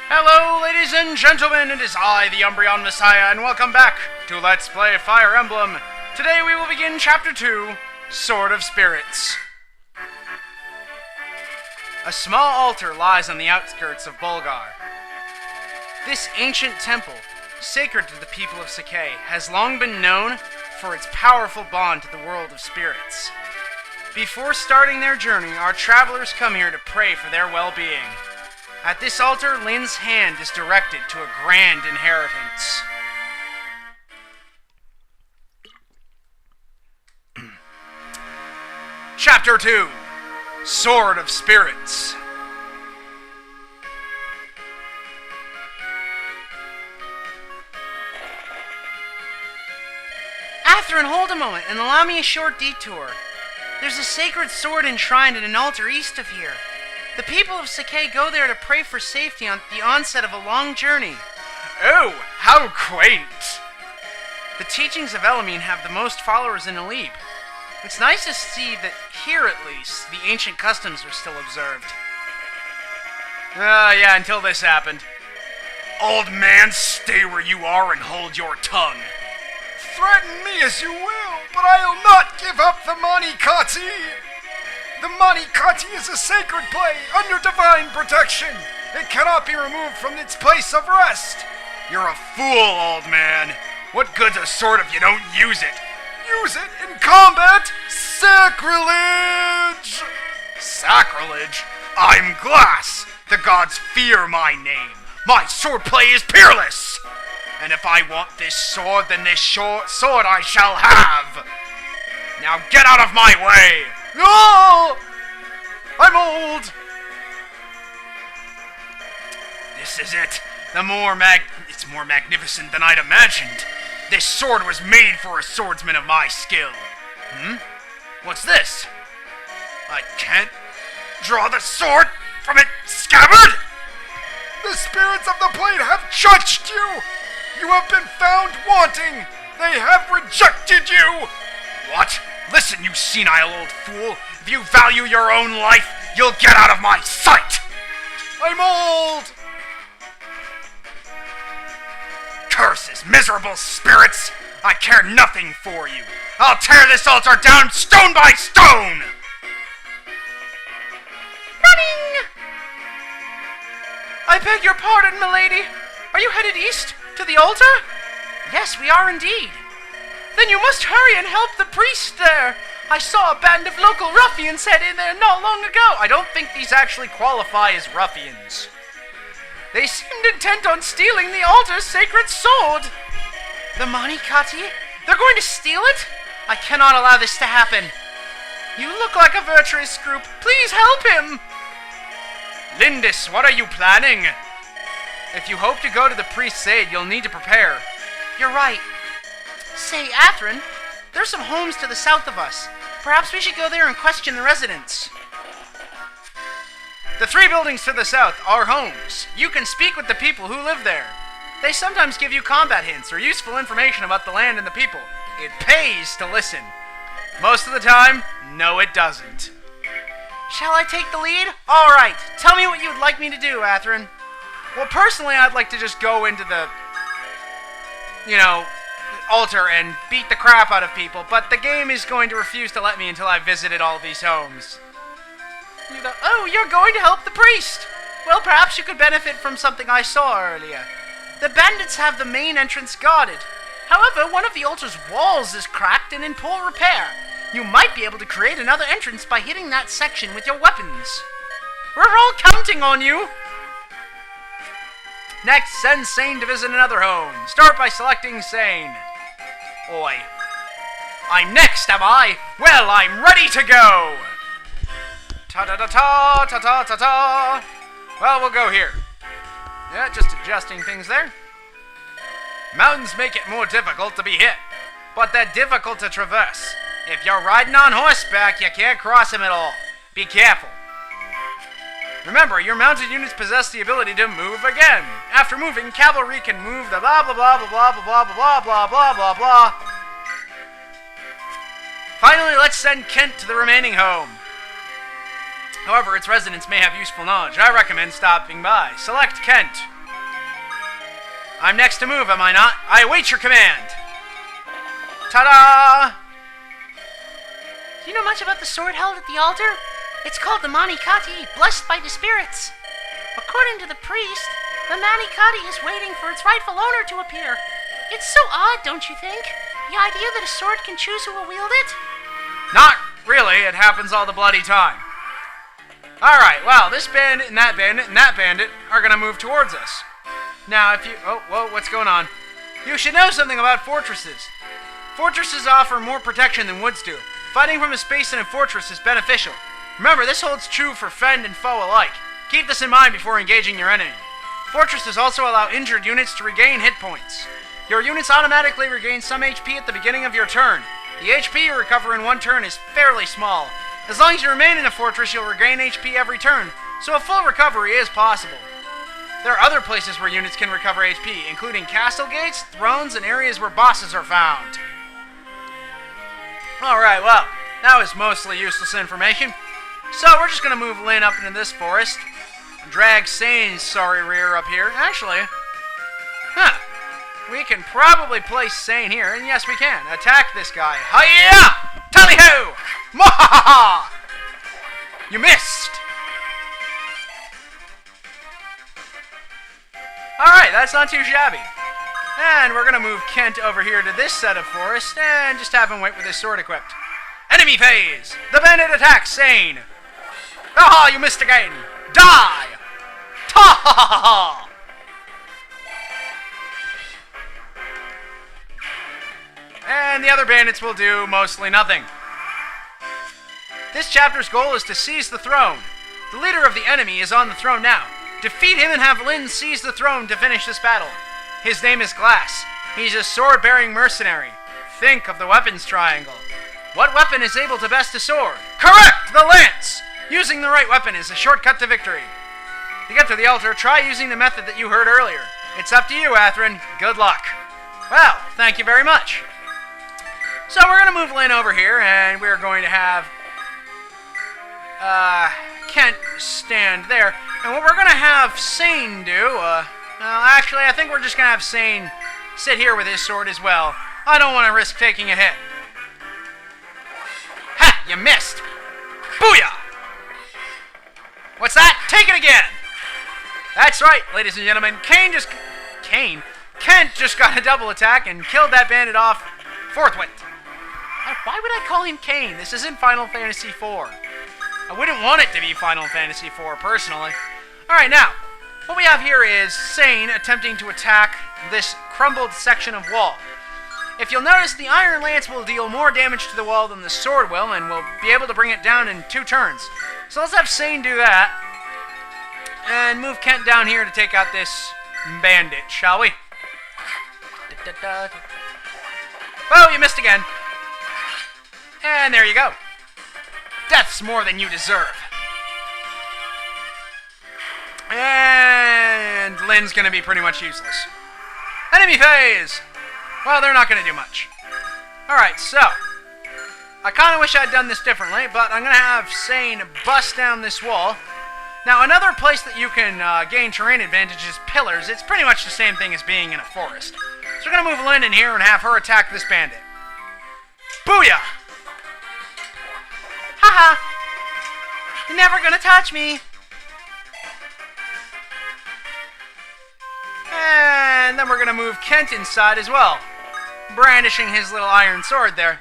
Hello, ladies and gentlemen, it is I, the UmbreonMessiah, and welcome back to Let's Play Fire Emblem. Today we will begin Chapter 2, Sword of Spirits. A small altar lies on the outskirts of Bulgar. This ancient temple, sacred to the people of Sacae, has long been known for its powerful bond to the world of spirits. Before starting their journey, our travelers come here to pray for their well-being. At this altar, Lynn's hand is directed to a grand inheritance. Chapter 2, Sword of Spirits. Athrun, hold a moment and allow me a short detour. There's a sacred sword enshrined in an altar east of here. The people of Sacae go there to pray for safety on the onset of a long journey. Oh, how quaint! The teachings of Elamine have the most followers in Elib. It's nice to see that here, at least, the ancient customs are still observed. Yeah, until this happened. Old man, stay where you are and hold your tongue. Threaten me as you will, but I'll not give up the Mani Katti! The Mani Katti is a sacred blade under divine protection. It cannot be removed from its place of rest. You're a fool, old man. What good's a sword if you don't use it? Use it in combat? Sacrilege! Sacrilege? I'm glass. The gods fear my name. My swordplay is peerless. And if I want this sword, then this sword I shall have. Now get out of my way. No! I'm old! This is it. It's more magnificent than I'd imagined. This sword was made for a swordsman of my skill. What's this? I can't draw the sword from its scabbard? The spirits of the blade have judged you! You have been found wanting! They have rejected you! What? Listen, you senile old fool! If you value your own life, you'll get out of my sight! I'm old! Curses, miserable spirits! I care nothing for you! I'll tear this altar down stone by stone! Running! I beg your pardon, milady. Are you headed east? To the altar? Yes, we are indeed. Then you must hurry and help the priest there. I saw a band of local ruffians head in there not long ago. I don't think these actually qualify as ruffians. They seemed intent on stealing the altar's sacred sword. The Mani Katti? They're going to steal it? I cannot allow this to happen. You look like a virtuous group. Please help him. Lyndis, what are you planning? If you hope to go to the priest's aid, you'll need to prepare. You're right. Say, Athrun, there's some homes to the south of us. Perhaps we should go there and question the residents. The 3 buildings to the south are homes. You can speak with the people who live there. They sometimes give you combat hints or useful information about the land and the people. It pays to listen. Most of the time, no it doesn't. Shall I take the lead? All right, tell me what you would like me to do, Athrun. Well, personally, I'd like to just go into the, altar and beat the crap out of people, but the game is going to refuse to let me until I've visited all these homes. Oh, you're going to help the priest! Well, perhaps you could benefit from something I saw earlier. The bandits have the main entrance guarded. However, one of the altar's walls is cracked and in poor repair. You might be able to create another entrance by hitting that section with your weapons. We're all counting on you! Next, send Sain to visit another home. Start by selecting Sain. Oi. I'm next, am I? Well, I'm ready to go! Ta-ta-ta-ta, ta-ta-ta-ta. Well, we'll go here. Yeah, just adjusting things there. Mountains make it more difficult to be hit, but they're difficult to traverse. If you're riding on horseback, you can't cross them at all. Be careful. Remember, your mounted units possess the ability to move again. After moving, cavalry can move the blah blah blah blah blah blah blah blah blah blah blah blah. Finally, let's send Kent to the remaining home. However, its residents may have useful knowledge. I recommend stopping by. Select Kent. I'm next to move, am I not? I await your command. Ta-da! Do you know much about the sword held at the altar? It's called the Mani Katti, blessed by the spirits. According to the priest, the Mani Katti is waiting for its rightful owner to appear. It's so odd, don't you think? The idea that a sword can choose who will wield it? Not really, it happens all the bloody time. Alright, well, this bandit and that bandit are gonna move towards us. Now, if you... Oh, whoa, what's going on? You should know something about fortresses. Fortresses offer more protection than woods do. Fighting from a space in a fortress is beneficial. Remember, this holds true for friend and foe alike. Keep this in mind before engaging your enemy. Fortresses also allow injured units to regain hit points. Your units automatically regain some HP at the beginning of your turn. The HP you recover in one turn is fairly small. As long as you remain in a fortress, you'll regain HP every turn, so a full recovery is possible. There are other places where units can recover HP, including castle gates, thrones, and areas where bosses are found. Alright, well, that was mostly useless information. So we're just going to move Lyn up into this forest. Drag Sain's sorry rear up here. Actually, we can probably place Sain here, and yes we can. Attack this guy. Hiya! Tally-ho! Mwahaha! You missed! Alright, that's not too shabby. And we're going to move Kent over here to this set of forest, and just have him wait with his sword equipped. Enemy phase! The bandit attacks Sain! Aha, you missed again! Die! Ta-ha-ha-ha! And the other bandits will do mostly nothing. This chapter's goal is to seize the throne. The leader of the enemy is on the throne now. Defeat him and have Lyn seize the throne to finish this battle. His name is Glass. He's a sword-bearing mercenary. Think of the weapons triangle. What weapon is able to best a sword? Correct! The lance! Using the right weapon is a shortcut to victory. To get to the altar, try using the method that you heard earlier. It's up to you, Athrun. Good luck. Well, thank you very much. So we're going to move Lyn over here, and we're going to have Kent stand there. And what we're going to have Sain do, well, actually, I think we're just going to have Sain sit here with his sword as well. I don't want to risk taking a hit. Ha! You missed! Booyah! What's that? Take it again! That's right, ladies and gentlemen. Kent just got a double attack and killed that bandit off forthwith. Why would I call him Cain? This isn't Final Fantasy IV. I wouldn't want it to be Final Fantasy IV, personally. Alright, now, what we have here is Sain attempting to attack this crumbled section of wall. If you'll notice, the Iron Lance will deal more damage to the wall than the sword will, and we'll be able to bring it down in 2 turns. So let's have Sain do that, and move Kent down here to take out this bandit, shall we? Oh, you missed again. And there you go. Death's more than you deserve. And Lyn's going to be pretty much useless. Enemy phase! Well, they're not going to do much. Alright, so I kind of wish I'd done this differently, but I'm going to have Sain bust down this wall. Now, another place that you can gain terrain advantage is pillars. It's pretty much the same thing as being in a forest. So we're going to move Lyn in here and have her attack this bandit. Booyah! Haha! You're never going to touch me! And then we're going to move Kent inside as well, brandishing his little iron sword there.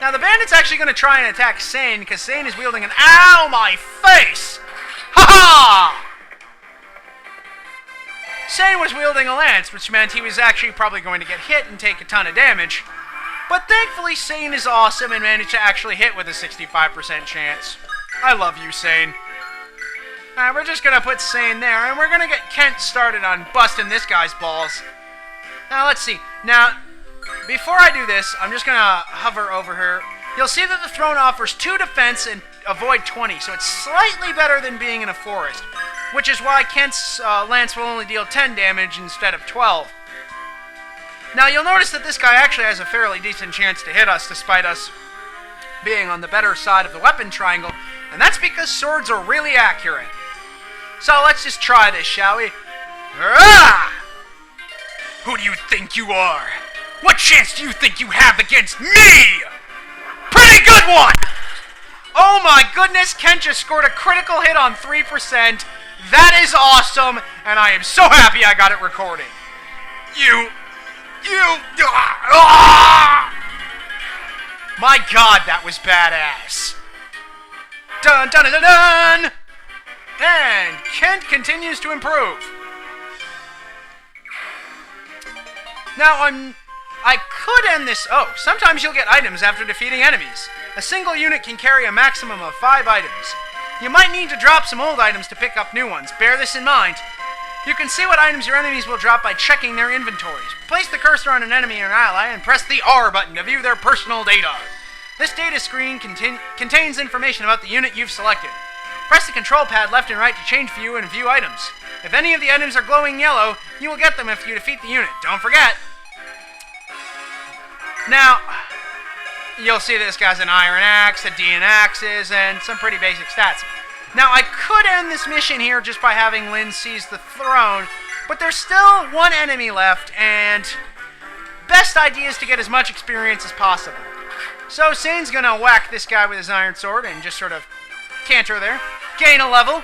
Now, the bandit's actually going to try and attack Sain, because Sain is wielding an... Ow, my face! Ha-ha! Sain was wielding a lance, which meant he was actually probably going to get hit and take a ton of damage. But thankfully, Sain is awesome and managed to actually hit with a 65% chance. I love you, Sain. We're just going to put Sain there, and we're going to get Kent started on busting this guy's balls. Now, let's see. Now, before I do this, I'm just going to hover over here. You'll see that the throne offers 2 defense and avoid 20, so it's slightly better than being in a forest, which is why Kent's lance will only deal 10 damage instead of 12. Now, you'll notice that this guy actually has a fairly decent chance to hit us, despite us being on the better side of the weapon triangle, and that's because swords are really accurate. So let's just try this, shall we? Hurrah! do you think you are? What chance do you think you have against me? Pretty good one! Oh my goodness, Kent just scored a critical hit on 3%. That is awesome, and I am so happy I got it recording. My god, that was badass. Dun dun dun dun dun! And Kent continues to improve. Now I could end this. Oh, sometimes you'll get items after defeating enemies. A single unit can carry a maximum of 5 items. You might need to drop some old items to pick up new ones. Bear this in mind. You can see what items your enemies will drop by checking their inventories. Place the cursor on an enemy or an ally and press the R button to view their personal data. This data screen contains information about the unit you've selected. Press the control pad left and right to change view and view items. If any of the items are glowing yellow, you will get them if you defeat the unit. Don't forget. Now, you'll see this guy's an iron axe, a D and axes, and some pretty basic stats. Now, I could end this mission here just by having Lynn seize the throne, but there's still one enemy left, and best idea is to get as much experience as possible. So Sain's gonna whack this guy with his iron sword and just sort of canter there. Gain a level.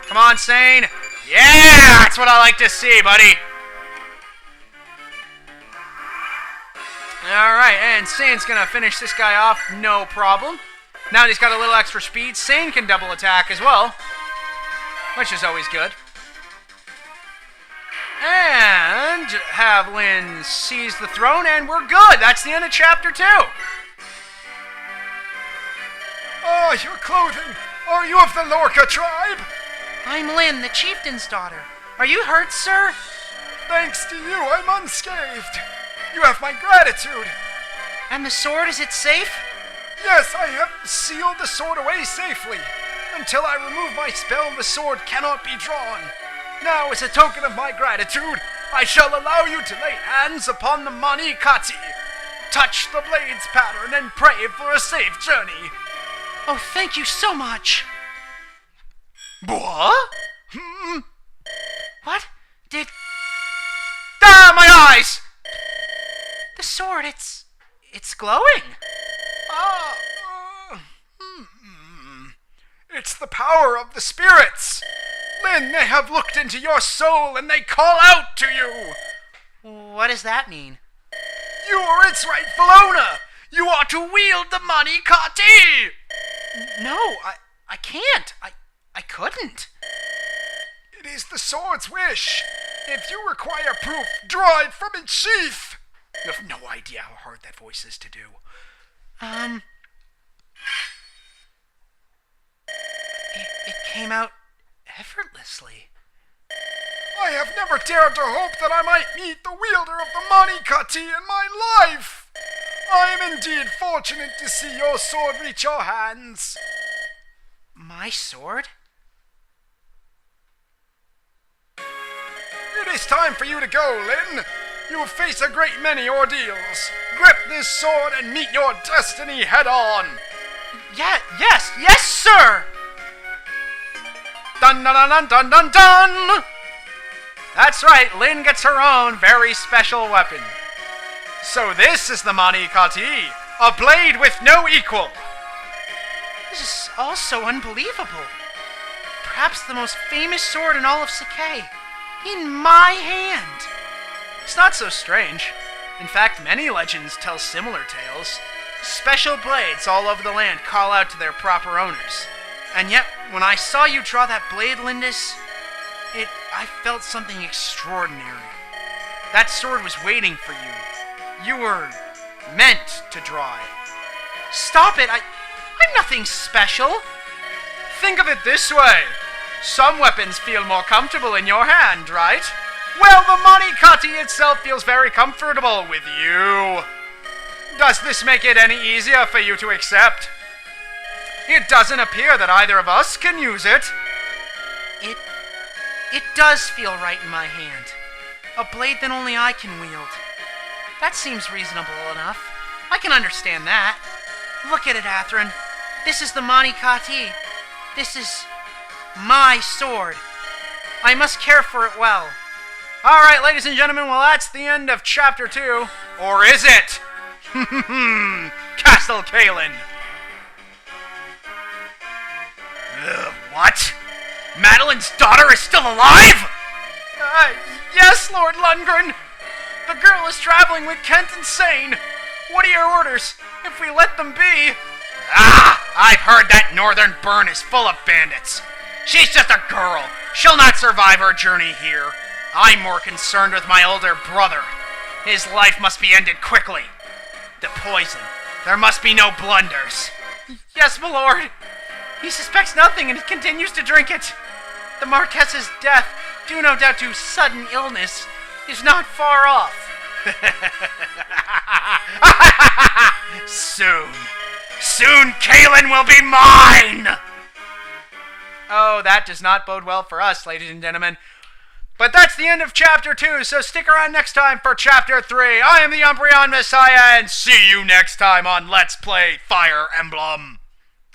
Come on, Sain. Yeah, that's what I like to see, buddy. Alright, and Sain's gonna finish this guy off, no problem. Now that he's got a little extra speed, Sain can double attack as well, which is always good. And have Lynn seize the throne, and we're good. That's the end of Chapter 2. Oh, your clothing. Are you of the Lorca tribe? I'm Lynn, the chieftain's daughter. Are you hurt, sir? Thanks to you, I'm unscathed. You have my gratitude. And the sword, is it safe? Yes, I have sealed the sword away safely. Until I remove my spell, the sword cannot be drawn. Now, as a token of my gratitude, I shall allow you to lay hands upon the Mani Katti, touch the blade's pattern, and pray for a safe journey. Oh, thank you so much. What? What? Did... Ah, my eyes! The sword, it's glowing. It's the power of the spirits. Lynn, they have looked into your soul and they call out to you. What does that mean? You are its rightful owner. You are to wield the Mani Katti. No, I can't. I couldn't. It is the sword's wish. If you require proof, draw it from its sheath. You have no idea how hard that voice is to do. It came out effortlessly. I have never dared to hope that I might meet the wielder of the Mani Katti in my life. I am indeed fortunate to see your sword reach your hands. My sword? It is time for you to go, Lynn. You face a great many ordeals. Grip this sword and meet your destiny head on. Yes, sir! Dun dun dun dun dun dun! That's right, Lynn gets her own very special weapon. So this is the Mani Katti, a blade with no equal. This is all so unbelievable. Perhaps the most famous sword in all of Sacae. In my hand. It's not so strange. In fact, many legends tell similar tales. Special blades all over the land call out to their proper owners. And yet, when I saw you draw that blade, Lyndis, I felt something extraordinary. That sword was waiting for you. You were meant to draw it. Stop it! I'm nothing special. Think of it this way. Some weapons feel more comfortable in your hand, right? Well, the Mani Katti itself feels very comfortable with you. Does this make it any easier for you to accept? It doesn't appear that either of us can use it. It does feel right in my hand. A blade that only I can wield. That seems reasonable enough. I can understand that. Look at it, Athrun. This is the Mani Katti. This is my sword. I must care for it well. Alright, ladies and gentlemen, well, that's the end of Chapter 2. Or is it? Castle Caelin. What? Madeline's daughter is still alive? Yes, Lord Lundgren. The girl is traveling with Kent and Sain. What are your orders? If we let them be... I've heard that northern burn is full of bandits. She's just a girl. She'll not survive her journey here. I'm more concerned with my older brother. His life must be ended quickly. The poison. There must be no blunders. Yes, my lord. He suspects nothing and he continues to drink it. The Marquess's death, due no doubt to sudden illness, is not far off. Soon Caelin will be mine! Oh, that does not bode well for us, ladies and gentlemen. But that's the end of Chapter 2, so stick around next time for Chapter 3. I am the UmbreonMessiah, and see you next time on Let's Play Fire Emblem.